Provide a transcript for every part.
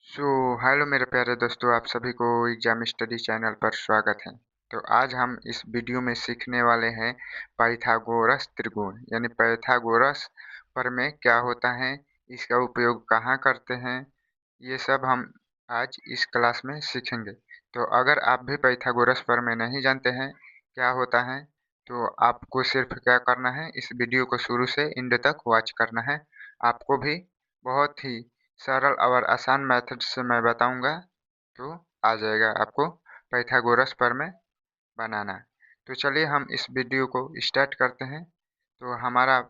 Hello मेरे प्यारे दोस्तों, आप सभी को एग्जाम स्टडी चैनल पर स्वागत है। तो आज हम इस वीडियो में सीखने वाले हैं पाइथागोरस त्रिकोण यानी पाइथागोरस प्रमेय क्या होता है, इसका उपयोग कहाँ करते हैं, ये सब हम आज इस क्लास में सीखेंगे। तो अगर आप भी पाइथागोरस प्रमेय नहीं जानते हैं क्या होता है, तो आपको सिर्फ क्या करना है, इस वीडियो को शुरू से एंड तक वॉच करना है। आपको भी बहुत ही सरल और आसान मेथड से मैं बताऊंगा, तो आ जाएगा आपको पाइथागोरस प्रमेय बनाना। तो चलिए हम इस वीडियो को स्टार्ट करते हैं। तो हमारा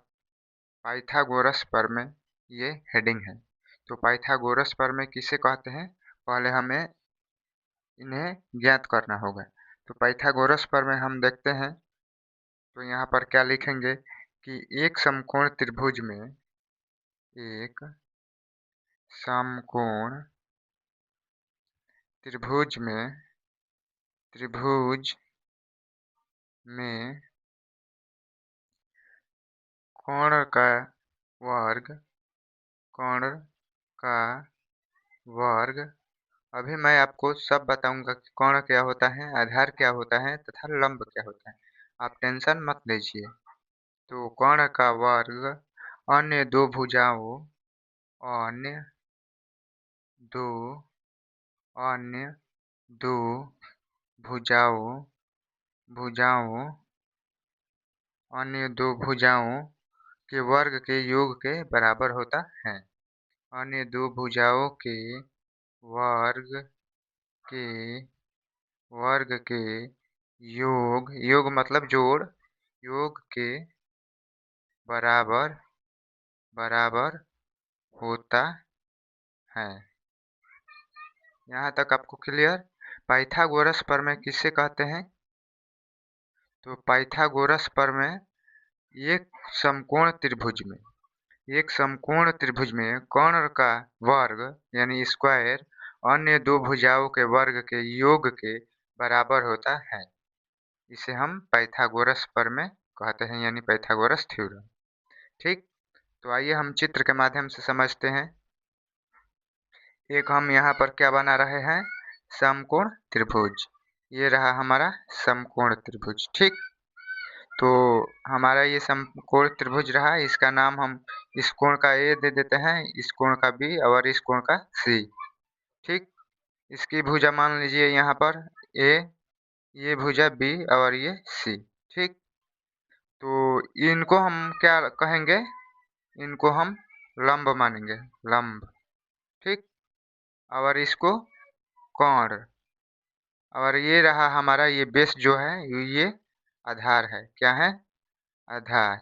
पाइथागोरस प्रमेय ये हेडिंग है। तो पाइथागोरस प्रमेय किसे कहते हैं, पहले हमें इन्हें ज्ञात करना होगा। तो पाइथागोरस प्रमेय हम देखते हैं। तो यहाँ पर क्या लिखेंगे कि एक समकोण त्रिभुज में एक समकोण त्रिभुज में कोण का वर्ग कोण का वर्ग अभी मैं आपको सब बताऊंगा कि कोण क्या होता है, आधार क्या होता है तथा लंब क्या होता है। आप टेंशन मत लीजिए। तो कोण का वर्ग अन्य दो भुजाओं अन्य दो अन्य दो भुजाओं भुजाओं अन्य दो भुजाओं के वर्ग के योग के बराबर होता है। अन्य दो भुजाओं के वर्ग के वर्ग के योग मतलब जोड़, योग के बराबर बराबर होता है। यहाँ तक आपको क्लियर। पाइथागोरस प्रमेय किसे कहते हैं? तो पाइथागोरस प्रमेय एक समकोण त्रिभुज में कोण का वर्ग यानी स्क्वायर अन्य दो भुजाओं के वर्ग के योग के बराबर होता है। इसे हम पाइथागोरस प्रमेय कहते हैं यानी पाइथागोरस थ्योरम। ठीक। तो आइए हम चित्र के माध्यम से समझते हैं। एक हम यहाँ पर क्या बना रहे हैं, समकोण त्रिभुज। ये रहा हमारा समकोण त्रिभुज। ठीक। तो हमारा ये समकोण त्रिभुज रहा, इसका नाम हम इस कोण का ए दे देते हैं, इस कोण का बी और इस कोण का सी। ठीक। इसकी भुजा मान लीजिए यहाँ पर ए, ये भुजा बी और ये सी। ठीक। तो इनको हम क्या कहेंगे, इनको हम लंब मानेंगे, लंब। ठीक। और इसको कोण, और ये रहा हमारा ये बेस जो है, ये आधार है। क्या है? आधार।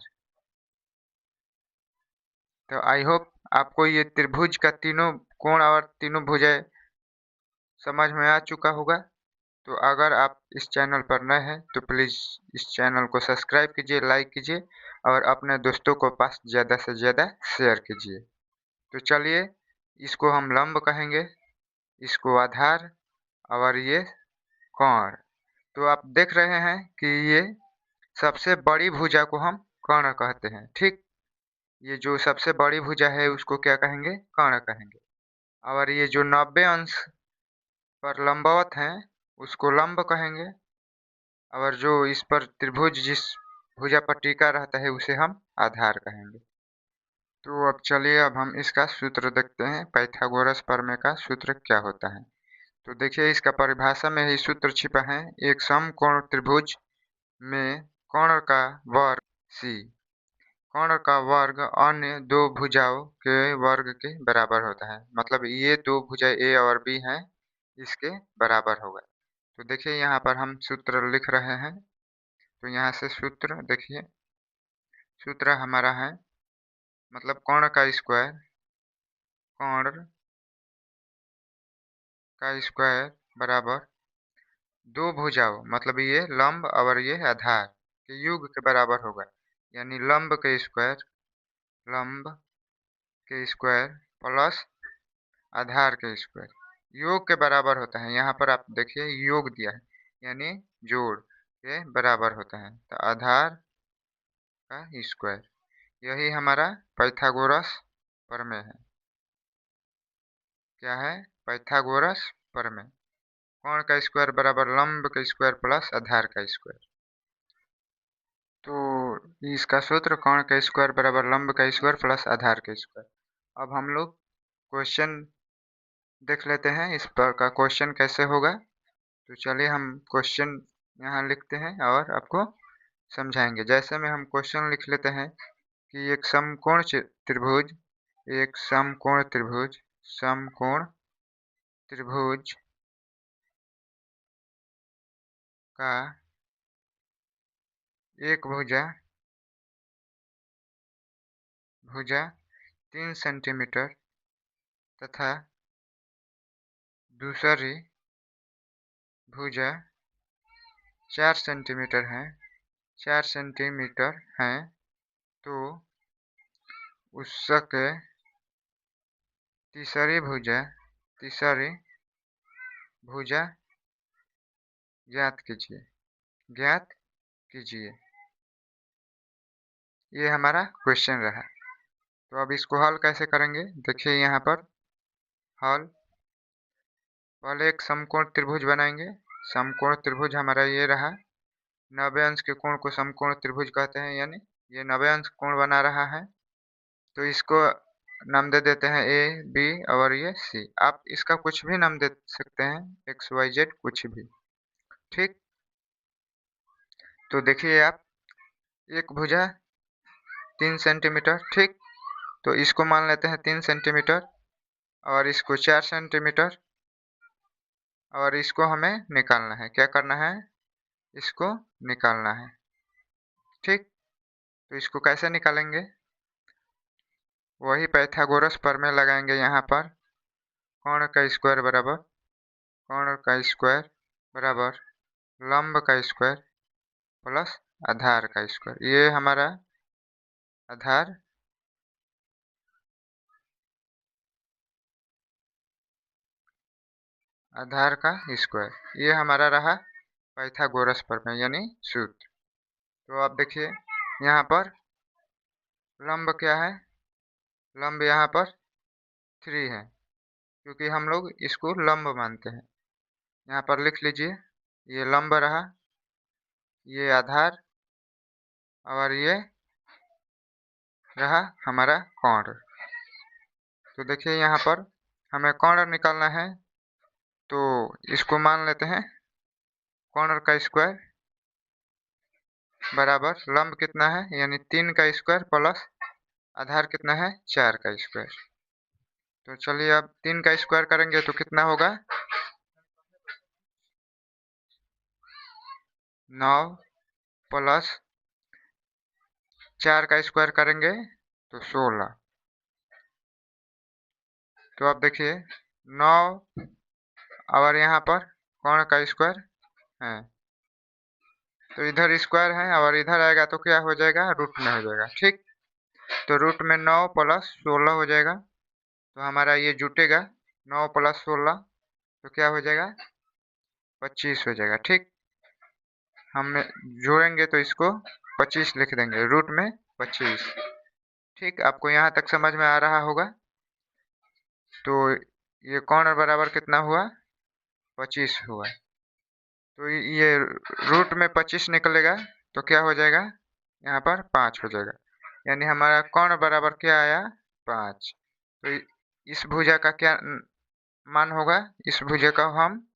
तो आई होप आपको ये त्रिभुज का तीनों कोण और तीनों भुजाएं समझ में आ चुका होगा। तो अगर आप इस चैनल पर नए हैं तो प्लीज़ इस चैनल को सब्सक्राइब कीजिए, लाइक कीजिए और अपने दोस्तों को पास ज़्यादा से ज़्यादा शेयर कीजिए। तो चलिए, इसको हम लंब कहेंगे, इसको आधार और ये कोण। तो आप देख रहे हैं कि ये सबसे बड़ी भुजा को हम कर्ण कहते हैं। ठीक। ये जो सबसे बड़ी भुजा है उसको क्या कहेंगे? कर्ण कहेंगे। और ये जो 90 अंश पर लंबवत है उसको लंब कहेंगे। और जो इस पर त्रिभुज जिस भुजा पर टिका रहता है उसे हम आधार कहेंगे। तो अब चलिए, अब हम इसका सूत्र देखते हैं, पाइथागोरस प्रमेय का सूत्र क्या होता है। तो देखिए, इसका परिभाषा में ही सूत्र छिपा है। एक समकोण त्रिभुज में कोण का वर्ग सी, कोण का वर्ग अन्य दो भुजाओं के वर्ग के बराबर होता है। मतलब ये दो भुजा ए और बी हैं, इसके बराबर होगा। तो देखिए यहाँ पर हम सूत्र लिख रहे हैं। तो यहाँ से सूत्र देखिए, सूत्र हमारा है, मतलब कोण का स्क्वायर, कोण का स्क्वायर बराबर दो भुजाओं, मतलब ये लंब और ये आधार के योग के बराबर होगा। यानी लंब के स्क्वायर प्लस आधार के स्क्वायर योग के बराबर होता है। यहाँ पर आप देखिए योग दिया है यानी जोड़ के बराबर होता है। तो आधार का स्क्वायर, यही हमारा पाइथागोरस प्रमेय है। क्या है, पाइथागोरस प्रमेय। कोण का स्क्वायर बराबर लंब का स्क्वायर प्लस आधार का स्क्वायर। तो इसका सूत्र कोण का स्क्वायर बराबर लंब का स्क्वायर प्लस आधार का स्क्वायर। अब हम लोग क्वेश्चन देख लेते हैं इस पर का क्वेश्चन कैसे होगा। तो चलिए हम क्वेश्चन यहाँ लिखते हैं और आपको समझाएंगे। जैसे में हम क्वेश्चन लिख लेते हैं कि एक समकोण त्रिभुज, एक समकोण त्रिभुज, समकोण त्रिभुज का एक भुजा 3 सेंटीमीटर तथा दूसरी भुजा 4 सेंटीमीटर है, 4 सेंटीमीटर है, तो उसके तीसरी भुजा ज्ञात कीजिए, ज्ञात कीजिए। ये हमारा क्वेश्चन रहा। तो अब इसको हल कैसे करेंगे, देखिए यहाँ पर हल। पहले एक समकोण त्रिभुज बनाएंगे। समकोण त्रिभुज हमारा ये रहा। 90 अंश के कोण को समकोण त्रिभुज कहते हैं, यानी ये 90 अंश कोण बना रहा है। तो इसको नाम दे देते हैं ए, बी और ये सी। आप इसका कुछ भी नाम दे सकते हैं, एक्स वाई जेड कुछ भी, ठीक। तो देखिए आप, एक भुजा 3 सेंटीमीटर, ठीक। तो इसको मान लेते हैं 3 सेंटीमीटर और इसको 4 सेंटीमीटर और इसको हमें निकालना है। क्या करना है, इसको निकालना है, ठीक। तो इसको कैसे निकालेंगे, वही पाइथागोरस प्रमेय लगाएंगे यहाँ पर। कोण का स्क्वायर बराबर लंब का स्क्वायर प्लस आधार का स्क्वायर। ये हमारा आधार का स्क्वायर, ये हमारा रहा पाइथागोरस प्रमेय यानी सूत्र। तो आप देखिए यहाँ पर लंब क्या है, लंब यहाँ पर 3 है, क्योंकि हम लोग इसको लंब मानते हैं। यहाँ पर लिख लीजिए, ये लंब रहा, ये आधार और ये रहा हमारा कोण। तो देखिए यहाँ पर हमें कोण निकालना है, तो इसको मान लेते हैं कोण का स्क्वायर बराबर लंब कितना है, यानी 3 का स्क्वायर प्लस आधार कितना है, 4 का स्क्वायर। तो चलिए अब 3 का स्क्वायर करेंगे तो कितना होगा, 9 प्लस 4 का स्क्वायर करेंगे तो 16। तो अब देखिए 9 और यहाँ पर कोण का स्क्वायर है, तो इधर स्क्वायर है और इधर आएगा तो क्या हो जाएगा, रूट में हो जाएगा, ठीक। तो रूट में 9 प्लस 16 हो जाएगा, तो हमारा ये जुटेगा 9 प्लस 16, तो क्या हो जाएगा, 25 हो जाएगा, ठीक। हम जोड़ेंगे तो इसको 25 लिख देंगे, रूट में 25, ठीक। आपको यहाँ तक समझ में आ रहा होगा। तो ये कोण बराबर कितना हुआ, 25 हुआ। तो ये रूट में 25 निकलेगा तो क्या हो जाएगा, यहाँ पर 5 हो जाएगा, यानी हमारा कोण बराबर क्या आया, 5। तो इस भुजा का क्या मान होगा, इस भुजा का हम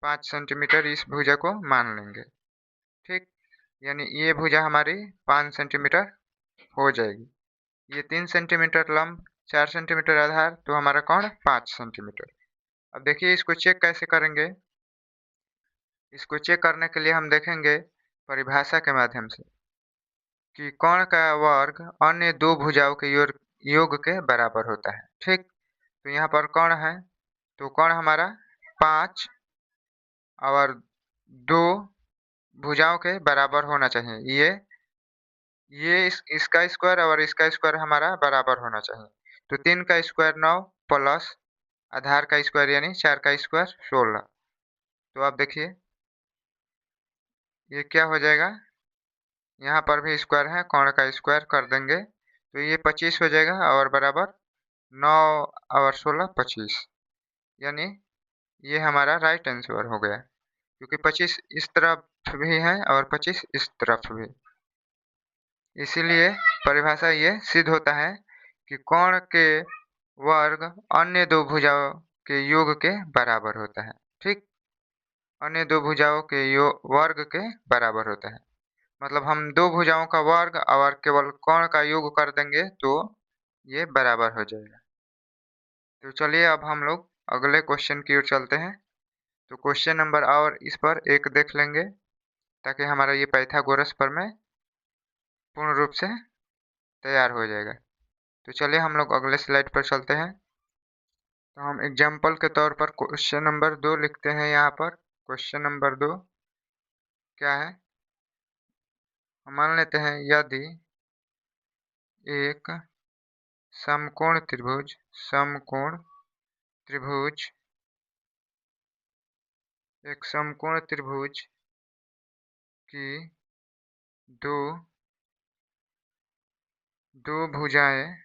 5 सेंटीमीटर इस भुजा को मान लेंगे, ठीक। यानी ये भुजा हमारी 5 सेंटीमीटर हो जाएगी। ये 3 सेंटीमीटर लंब, 4 सेंटीमीटर आधार, तो हमारा कोण 5 सेंटीमीटर। अब देखिए इसको चेक कैसे करेंगे। इसको चेक करने के लिए हम देखेंगे परिभाषा के माध्यम से कि कोण का वर्ग अन्य दो भुजाओं के योग के बराबर होता है, ठीक। तो यहाँ पर कोण है, तो कोण हमारा 5 और 2 भुजाओं के बराबर होना चाहिए। इसका स्क्वायर और इसका स्क्वायर हमारा बराबर होना चाहिए। तो 3 का स्क्वायर 9 प्लस आधार का स्क्वायर यानी 4 का स्क्वायर 16। तो आप देखिए ये क्या हो जाएगा, यहाँ पर भी स्क्वायर है, कोण का स्क्वायर कर देंगे तो ये 25 हो जाएगा और बराबर 9 और 16 25। यानी ये हमारा राइट आंसर हो गया, क्योंकि 25 इस तरफ भी है और 25 इस तरफ भी। इसीलिए परिभाषा ये सिद्ध होता है कि कोण के वर्ग अन्य दो भुजाओं के योग के बराबर होता है। ठीक, अन्य दो भुजाओं के वर्ग के बराबर होता है। मतलब हम दो भुजाओं का वर्ग और केवल कोण का योग कर देंगे तो ये बराबर हो जाएगा। तो चलिए अब हम लोग अगले क्वेश्चन की ओर चलते हैं। तो क्वेश्चन नंबर और इस पर एक देख लेंगे, ताकि हमारा ये पाइथागोरस प्रमेय पूर्ण रूप से तैयार हो जाएगा। तो चलिए हम लोग अगले स्लाइड पर चलते हैं। तो हम एग्जाम्पल के तौर पर क्वेश्चन नंबर 2 लिखते हैं। यहाँ पर क्वेश्चन नंबर 2 क्या है, हम मान लेते हैं यदि एक समकोण त्रिभुज एक समकोण त्रिभुज की दो भुजाएं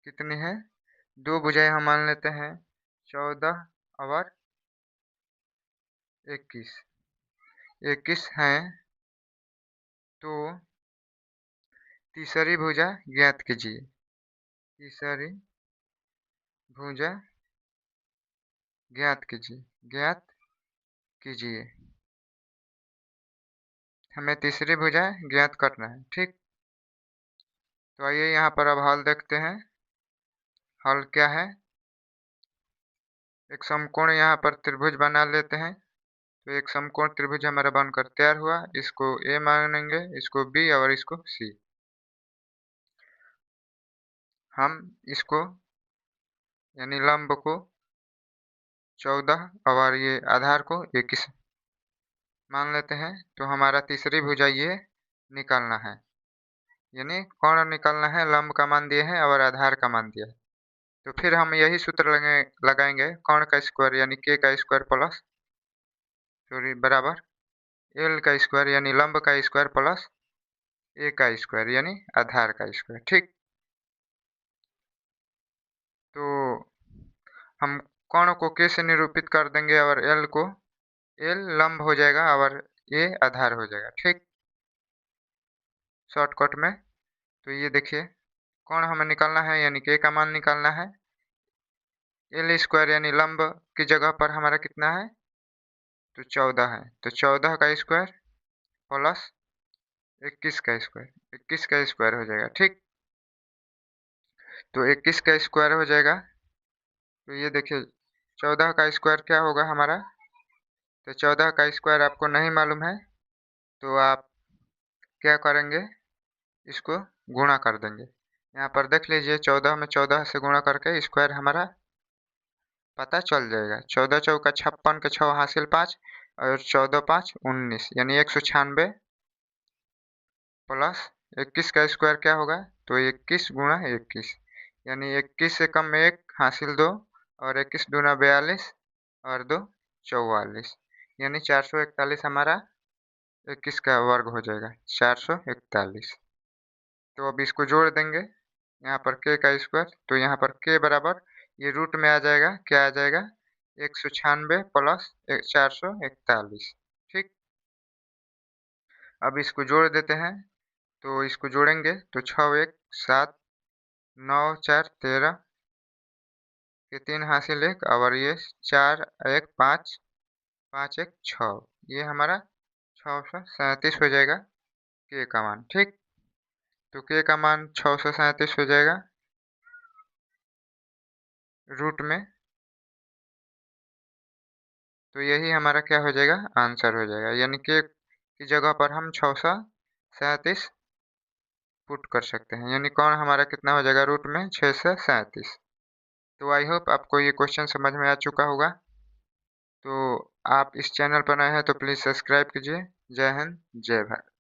कितनी है? दो भुजाएं हम मान लेते हैं 14 और 21 हैं। तो तीसरी भुजा ज्ञात कीजिए। तीसरी भुजा ज्ञात कीजिए। हमें तीसरी भुजा ज्ञात करना है। ठीक, तो आइए यहाँ पर अब हल देखते हैं। हल क्या है? एक समकोण यहाँ पर त्रिभुज बना लेते हैं। तो एक समकोण त्रिभुज हमारा बनकर तैयार हुआ। इसको ए मानेंगे, इसको बी और इसको सी। हम इसको यानी लंब को 14 और ये आधार को 21 मान लेते हैं। तो हमारा तीसरी भुजा ये निकालना है, यानी कोण निकालना है। लंब का मान दिए हैं और आधार का मान दिया है। तो फिर हम यही सूत्र लगाएंगे, कोण का स्क्वायर यानी k का स्क्वायर प्लस बराबर l का स्क्वायर यानी लंब का स्क्वायर प्लस a का स्क्वायर यानी आधार का स्क्वायर। ठीक, तो हम कोण को k से निरूपित कर देंगे और l को l लंब हो जाएगा और a आधार हो जाएगा। ठीक, शॉर्टकट में। तो ये देखिए, कोण हमें निकालना है यानी k का मान निकालना है। l स्क्वायर यानी लंब की जगह पर हमारा कितना है? तो 14 है। तो 14 का स्क्वायर प्लस 21 का स्क्वायर हो जाएगा। ठीक, तो 21 का स्क्वायर हो जाएगा। तो ये देखिए 14 का स्क्वायर क्या होगा हमारा? तो 14 का स्क्वायर आपको नहीं मालूम है तो आप क्या करेंगे, इसको गुणा कर देंगे। यहाँ पर देख लीजिए 14 में 14 से गुणा करके स्क्वायर हमारा पता चल जाएगा। 14 चौका 56 के 6 हासिल 5 और 14 5 19 यानी 196 प्लस 21 का स्क्वायर क्या होगा? तो 21 गुणा 21 यानी 21 से कम 1 हासिल 2 और 21 दूना 42 और 2 44 यानी 441 हमारा 21 का वर्ग हो जाएगा 441। तो अब इसको जोड़ देंगे यहाँ पर k का स्क्वायर। तो यहाँ पर k बराबर ये रूट में आ जाएगा, क्या आ जाएगा? 196 प्लस 441। ठीक, अब इसको जोड़ देते हैं। तो इसको जोड़ेंगे तो 6 1 7 9 4 13 के 3 हासिल 1 और ये 4 1 5 5 1 6 ये हमारा 637 हो जाएगा k का मान। ठीक, तो k का मान 637 हो जाएगा रूट में। तो यही हमारा क्या हो जाएगा? आंसर हो जाएगा, यानी k की जगह पर हम 637 पुट कर सकते हैं। यानी कोण हमारा कितना हो जाएगा रूट में? 637। तो आई होप आपको ये क्वेश्चन समझ में आ चुका होगा। तो आप इस चैनल पर नए हैं तो प्लीज़ सब्सक्राइब कीजिए। जय हिंद, जय भारत।